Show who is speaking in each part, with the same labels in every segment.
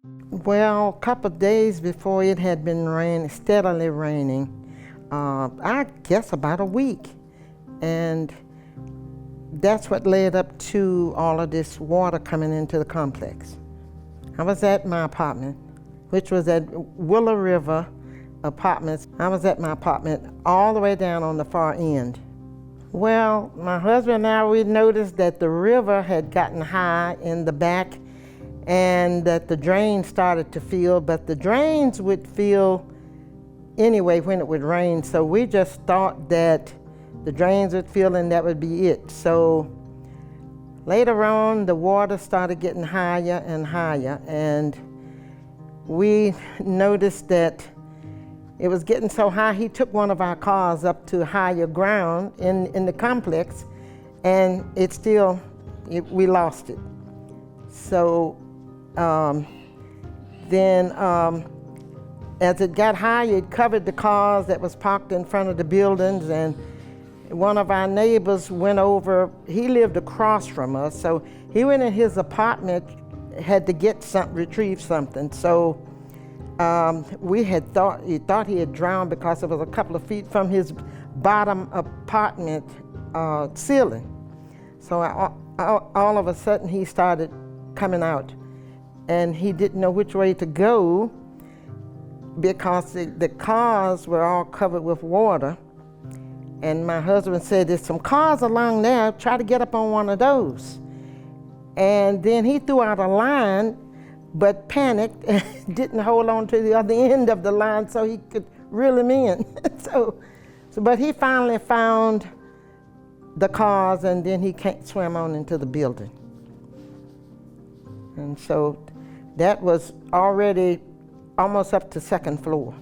Speaker 1: Well, a couple of days before it had been raining, steadily raining, I guess about a week. And that's what led up to all of this water coming into the complex. I was at my apartment, which was at Willow River Apartments. I was at my apartment all the way down on the far end. Well, my husband and I, we noticed that the river had gotten high in the back and that the drains started to fill, but the drains would fill anyway when it would rain, so we just thought that the drains would fill and that would be it. So later on, the water started getting higher and higher, and we noticed that it was getting so high, he took one of our cars up to higher ground in the complex, and we lost it. So then as it got higher, it covered the cars that was parked in front of the buildings, and one of our neighbors went over. He lived across from us, so he went in his apartment, had to get retrieve something. So we had thought he had drowned because it was a couple of feet from his bottom apartment ceiling. So all of a sudden he started coming out, and he didn't know which way to go because the cars were all covered with water. And my husband said, "There's some cars along there, try to get up on one of those." And then he threw out a line, but panicked and didn't hold on to the other end of the line so he could reel him in. But he finally found the cars, and then he swam on into the building. And so that was already almost up to second floor,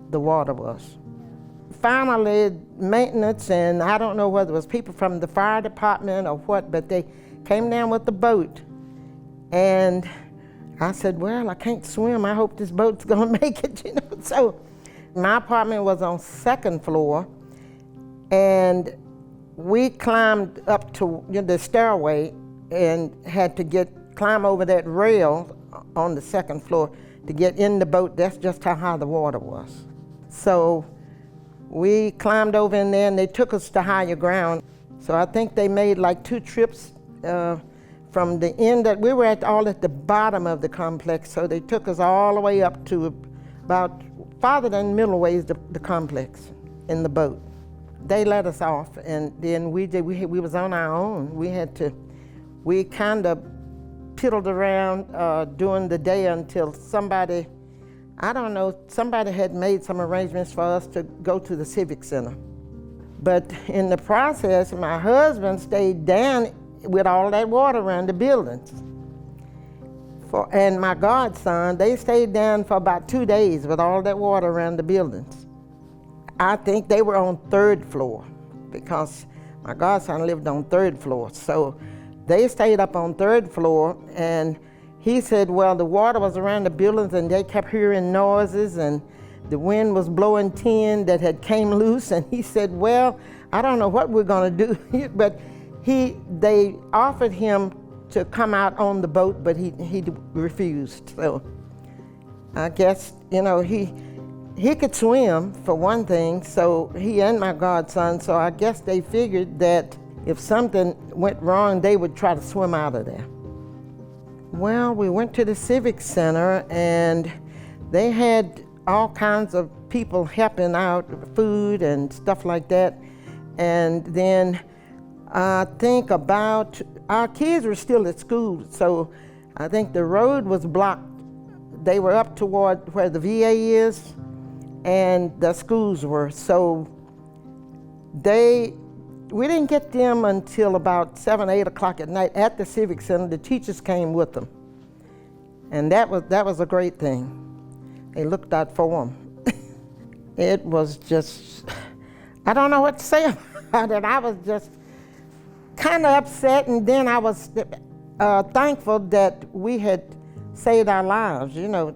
Speaker 1: the water was. Finally, maintenance, and I don't know whether it was people from the fire department or what, but they came down with the boat. And I said, "Well, I can't swim. I hope this boat's gonna make it," you know. So my apartment was on second floor, and we climbed up to the stairway and had to climb over that rail on the second floor to get in the boat. That's just how high the water was. So we climbed over in there, and they took us to higher ground. So I think they made like 2 trips from the end that we were at the bottom of the complex. So they took us all the way up to about farther than middle ways the complex in the boat. They let us off, and then we was on our own. We kind of piddled around during the day until somebody had made some arrangements for us to go to the Civic Center. But in the process, my husband stayed down with all that water around the buildings. And my godson, they stayed down for about 2 days with all that water around the buildings. I think they were on 3rd floor because my godson lived on 3rd floor. So they stayed up on 3rd floor, and he said, well, the water was around the buildings and they kept hearing noises, and the wind was blowing tin that had came loose. And he said, well, I don't know what we're gonna do. But they offered him to come out on the boat, but he refused. So I guess, he could swim for one thing, so he and my godson, so I guess they figured that if something went wrong, they would try to swim out of there. Well, we went to the Civic Center, and they had all kinds of people helping out, food and stuff like that. And then I think our kids were still at school, so I think the road was blocked. They were up toward where the VA is, and the schools were. So we didn't get them until about 7, 8 o'clock at night at the Civic Center. The teachers came with them. And that was a great thing. They looked out for them. It was just, I don't know what to say about it. I was just kind of upset, and then I was thankful that we had saved our lives.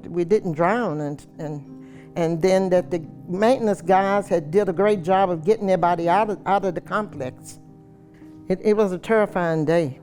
Speaker 1: We didn't drown, and then that the maintenance guys did a great job of getting everybody out of the complex. It was a terrifying day.